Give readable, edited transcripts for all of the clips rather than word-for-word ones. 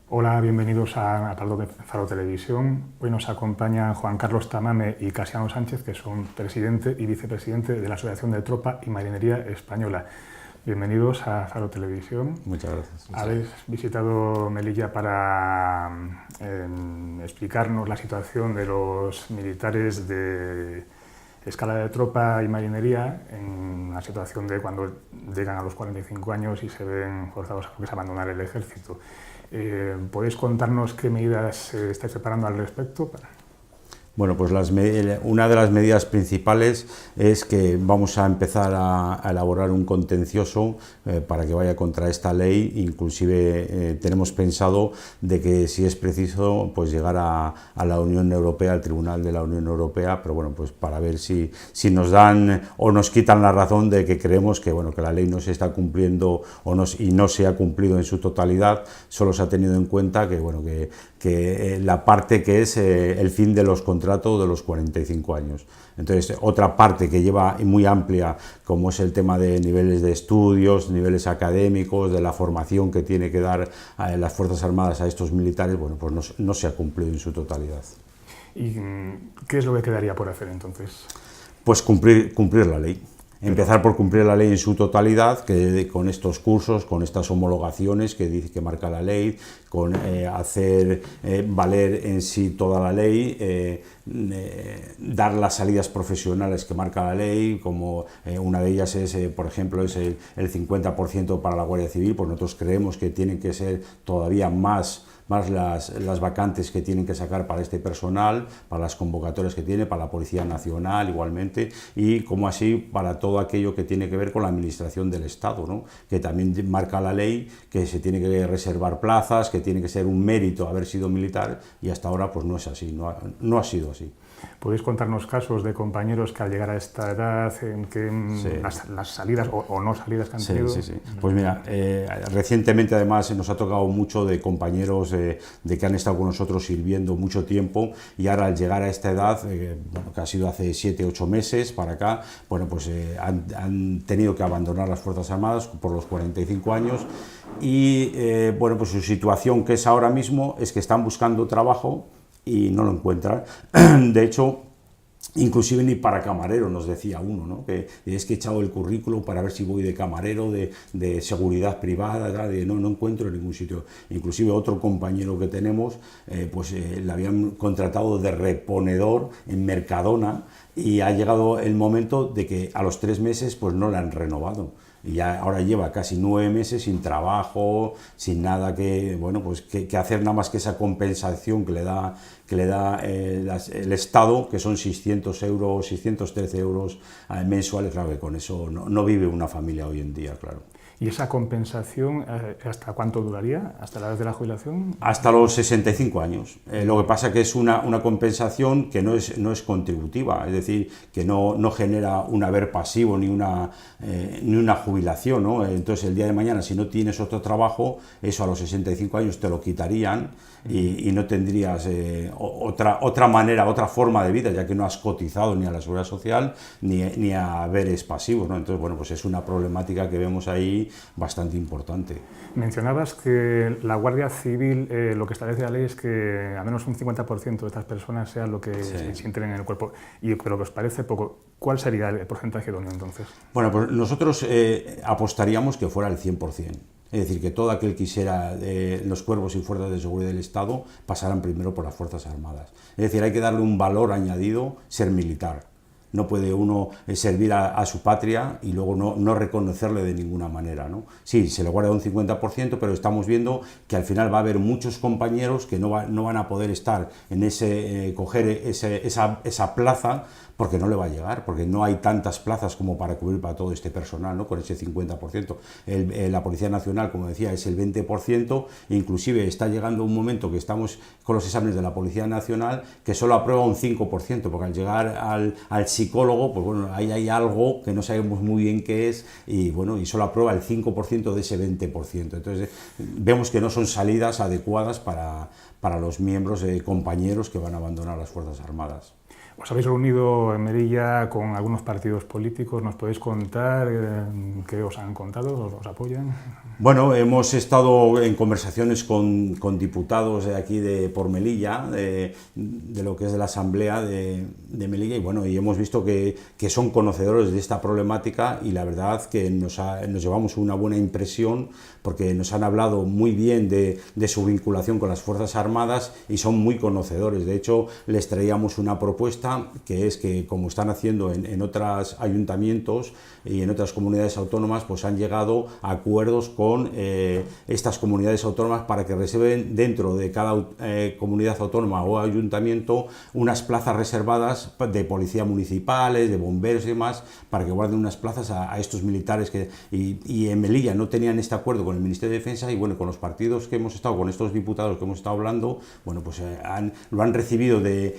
Hola, bienvenidos a Paldo de Faro Televisión. Hoy nos acompañan Juan Carlos Tamame y Casiano Sánchez, que son presidente y vicepresidente de la Asociación de Tropa y Marinería Española. Bienvenidos a Faro Televisión. Muchas gracias. Habéis visitado Melilla para explicarnos la situación de los militares de escala de tropa y marinería en la situación de cuando llegan a los 45 años y se ven forzados a abandonar el ejército. ¿Podéis contarnos qué medidas estáis preparando al respecto? Bueno, pues una de las medidas principales es que vamos a empezar a elaborar un contencioso para que vaya contra esta ley. Inclusive tenemos pensado de que, si es preciso, pues llegar a la Unión Europea, al Tribunal de la Unión Europea, pero bueno, pues para ver si nos dan o nos quitan la razón de que creemos que, bueno, que la ley no se está cumpliendo y no se ha cumplido en su totalidad. Solo se ha tenido en cuenta que, bueno, que la parte que es el fin de los contratos de los 45 años. Entonces, otra parte que lleva muy amplia, como es el tema de niveles de estudios, niveles académicos, de la formación que tiene que dar las Fuerzas Armadas a estos militares, bueno, pues no se ha cumplido en su totalidad. ¿Y qué es lo que quedaría por hacer entonces? Pues cumplir la ley. Empezar por cumplir la ley en su totalidad, que con estos cursos, con estas homologaciones que dice que marca la ley, con hacer valer en sí toda la ley, dar las salidas profesionales que marca la ley, como una de ellas es, por ejemplo, es el 50% para la Guardia Civil. Pues nosotros creemos que tienen que ser todavía más las vacantes que tienen que sacar para este personal, para las convocatorias que tiene, para la Policía Nacional igualmente, y como así para todo aquello que tiene que ver con la administración del Estado, ¿no? Que también marca la ley que se tiene que reservar plazas, que tiene que ser un mérito haber sido militar, y hasta ahora pues no es así, no ha sido así. ¿Podéis contarnos casos de compañeros que al llegar a esta edad, en que Sí. las salidas o no salidas que han tenido? Sí. Pues mira, recientemente además nos ha tocado mucho de compañeros de que han estado con nosotros sirviendo mucho tiempo, y ahora al llegar a esta edad, bueno, que ha sido hace 7 u 8 meses para acá, bueno, pues han tenido que abandonar las Fuerzas Armadas por los 45 años, y bueno, pues su situación que es ahora mismo es que están buscando trabajo y no lo encuentran. De hecho, inclusive ni para camarero, nos decía uno, ¿no? Que es que he echado el currículum para ver si voy de camarero, de seguridad privada, no encuentro en ningún sitio. Inclusive otro compañero que tenemos, le habían contratado de reponedor en Mercadona, y ha llegado el momento de que a los 3 meses pues no le han renovado. Y ya ahora lleva casi 9 meses sin trabajo, sin nada que hacer, nada más que esa compensación que le da el Estado, que son 613 euros mensuales. Claro que con eso no vive una familia hoy en día, claro. ¿Y esa compensación hasta cuánto duraría? ¿Hasta la edad de la jubilación? Hasta los 65 años. Lo que pasa que es una compensación que no es contributiva, es decir, que no genera un haber pasivo ni una jubilación, ¿no? Entonces, el día de mañana, si no tienes otro trabajo, eso a los 65 años te lo quitarían, y no tendrías otra manera, otra forma de vida, ya que no has cotizado ni a la Seguridad Social ni a haberes pasivos, ¿no? Entonces, bueno, pues es una problemática que vemos ahí bastante importante. Mencionabas que la Guardia Civil, lo que establece la ley es que al menos un 50% de estas personas sea lo que se integren en el cuerpo, pero que os parece poco. ¿Cuál sería el porcentaje idóneo entonces? Bueno, pues nosotros apostaríamos que fuera el 100%. Es decir, que todo aquel que quisiera los cuerpos y fuerzas de seguridad del Estado pasaran primero por las Fuerzas Armadas. Es decir, hay que darle un valor añadido ser militar. No puede uno servir a su patria y luego no reconocerle de ninguna manera, ¿no? Sí, se le guarda un 50%, pero estamos viendo que al final va a haber muchos compañeros que no van a poder estar en coger esa plaza, porque no le va a llegar, porque no hay tantas plazas como para cubrir para todo este personal, ¿no? Con ese 50%. La Policía Nacional, como decía, es el 20%, inclusive está llegando un momento que estamos con los exámenes de la Policía Nacional que solo aprueba un 5%, porque al llegar al psicólogo, pues bueno, ahí hay algo que no sabemos muy bien qué es, y bueno, y solo aprueba el 5% de ese 20%. Entonces, vemos que no son salidas adecuadas para los miembros compañeros que van a abandonar las Fuerzas Armadas. Os habéis reunido en Melilla con algunos partidos políticos, ¿nos podéis contar qué os han contado, os apoyan? Bueno, hemos estado en conversaciones con diputados de aquí por Melilla, de lo que es de la Asamblea de Melilla, y bueno, y hemos visto que son conocedores de esta problemática, y la verdad que nos llevamos una buena impresión, porque nos han hablado muy bien de su vinculación con las Fuerzas Armadas y son muy conocedores. De hecho, les traíamos una propuesta que es que, como están haciendo en otros ayuntamientos y en otras comunidades autónomas, pues han llegado a acuerdos con estas comunidades autónomas para que reserven dentro de cada comunidad autónoma o ayuntamiento unas plazas reservadas de policía municipales, de bomberos y demás, para que guarden unas plazas a estos militares y en Melilla no tenían este acuerdo con el Ministerio de Defensa, y bueno, con los partidos que hemos estado, con estos diputados que hemos estado hablando, bueno, pues lo han recibido de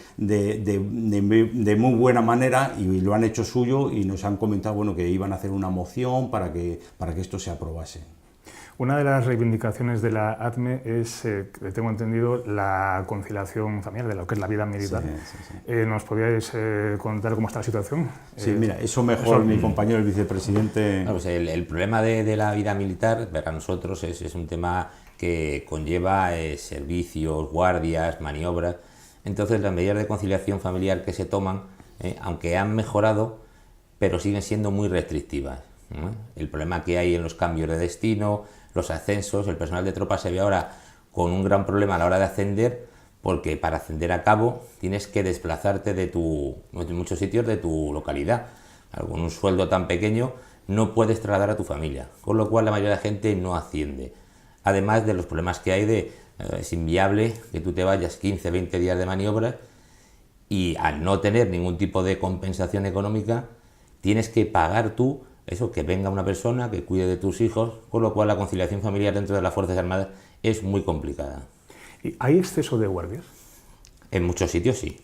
muy buena manera y lo han hecho suyo, y nos han comentado, bueno, que iban a hacer una moción para que esto se aprobase. Una de las reivindicaciones de la ATME es, tengo entendido, la conciliación familiar, de lo que es la vida militar. Sí. ¿Nos podríais contar cómo está la situación? Sí, mira, eso mejor mi compañero, el vicepresidente. Bueno, pues el problema de la vida militar para nosotros es un tema que conlleva servicios, guardias, maniobras. Entonces, las medidas de conciliación familiar que se toman, aunque han mejorado, pero siguen siendo muy restrictivas. El problema que hay en los cambios de destino, los ascensos, el personal de tropa se ve ahora con un gran problema a la hora de ascender, porque para ascender a cabo tienes que desplazarte en muchos sitios de tu localidad. Con un sueldo tan pequeño no puedes trasladar a tu familia, con lo cual la mayoría de la gente no asciende. Además de los problemas que hay es inviable que tú te vayas 15, 20 días de maniobra y al no tener ningún tipo de compensación económica tienes que pagar tú eso, que venga una persona que cuide de tus hijos, con lo cual la conciliación familiar dentro de las Fuerzas Armadas es muy complicada. ¿Y hay exceso de guardias? En muchos sitios sí.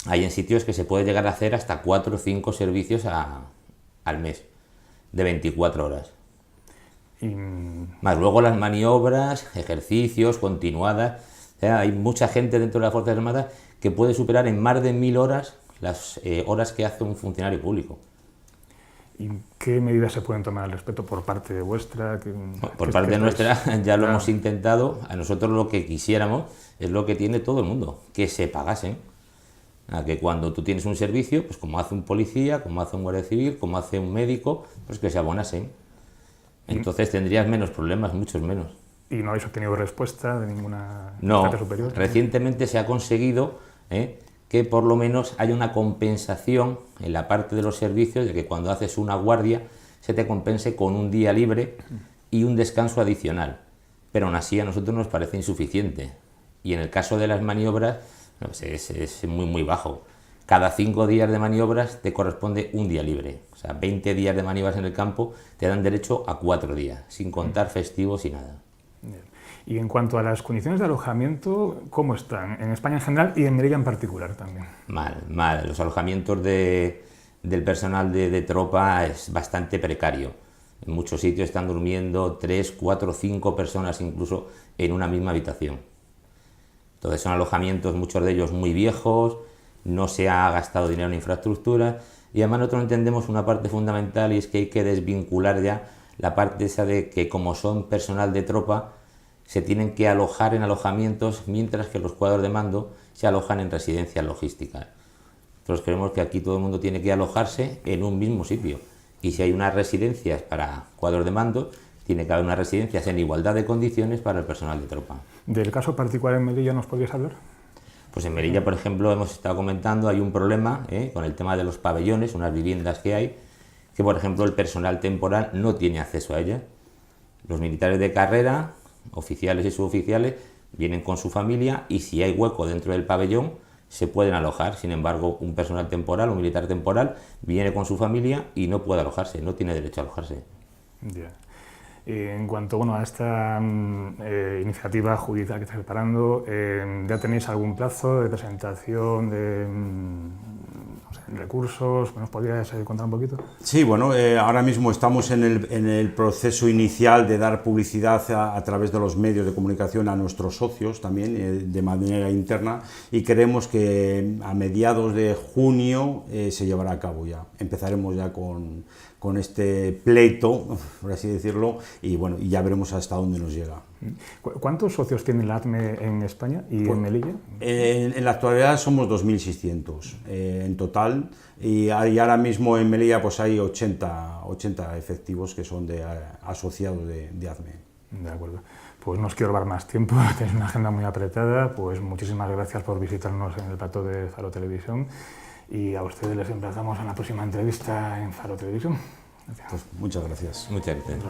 Hay en sitios que se puede llegar a hacer hasta 4 o 5 servicios al mes, de 24 horas. Más luego las maniobras, ejercicios, continuadas. O sea, hay mucha gente dentro de las Fuerzas Armadas que puede superar en más de 1000 horas las horas que hace un funcionario público. ¿Y qué medidas se pueden tomar al respecto por parte vuestra? Por parte nuestra ya lo hemos intentado. A nosotros lo que quisiéramos es lo que tiene todo el mundo, que se pagasen. Que cuando tú tienes un servicio, pues como hace un policía, como hace un guardia civil, como hace un médico, pues que se abonasen. Entonces tendrías menos problemas, muchos menos. ¿Y no habéis obtenido respuesta de ninguna instancia superior? No, recientemente se ha conseguido que por lo menos haya una compensación en la parte de los servicios, de que cuando haces una guardia se te compense con un día libre y un descanso adicional. Pero aún así a nosotros nos parece insuficiente. Y en el caso de las maniobras pues es muy, muy bajo. Cada 5 días de maniobras te corresponde un día libre. O sea, 20 días de maniobras en el campo te dan derecho a 4 días, sin contar festivos y nada. Y en cuanto a las condiciones de alojamiento, ¿cómo están? En España en general y en Melilla en particular también. Mal. Los alojamientos del personal de tropa es bastante precario. En muchos sitios están durmiendo 3, 4, 5 personas incluso en una misma habitación. Entonces son alojamientos, muchos de ellos muy viejos, no se ha gastado dinero en infraestructura, y además nosotros entendemos una parte fundamental, y es que hay que desvincular ya la parte esa de que, como son personal de tropa, se tienen que alojar en alojamientos, mientras que los cuadros de mando se alojan en residencias logísticas. Nosotros creemos que aquí todo el mundo tiene que alojarse en un mismo sitio, y si hay unas residencias para cuadros de mando, tiene que haber unas residencias en igualdad de condiciones para el personal de tropa. ¿Del caso particular en Melilla nos podrías hablar? Pues en Melilla, por ejemplo, hemos estado comentando, hay un problema con el tema de los pabellones, unas viviendas que hay, que por ejemplo el personal temporal no tiene acceso a ellas. Los militares de carrera, oficiales y suboficiales, vienen con su familia, y si hay hueco dentro del pabellón se pueden alojar. Sin embargo, un personal temporal, un militar temporal, viene con su familia y no puede alojarse, no tiene derecho a alojarse. Yeah. En cuanto a esta iniciativa judicial que está preparando, ¿ya tenéis algún plazo de presentación no sé, recursos? ¿Nos podrías contar un poquito? Sí, bueno, ahora mismo estamos en el proceso inicial de dar publicidad a través de los medios de comunicación a nuestros socios también, de manera interna, y creemos que a mediados de junio se llevará a cabo ya. Empezaremos ya con este pleito, por así decirlo, y bueno, y ya veremos hasta dónde nos llega. ¿Cuántos socios tiene la ATME en España y en Melilla? En la actualidad somos 2.600 en total, y ahora mismo en Melilla pues hay 80 efectivos que son asociados de ATME. De acuerdo. Pues no os quiero robar más tiempo, tenéis una agenda muy apretada, pues muchísimas gracias por visitarnos en el plató de Faro Televisión, y a ustedes les emplazamos a la próxima entrevista en Faro Televisión. Gracias. Pues muchas gracias. Muchas gracias.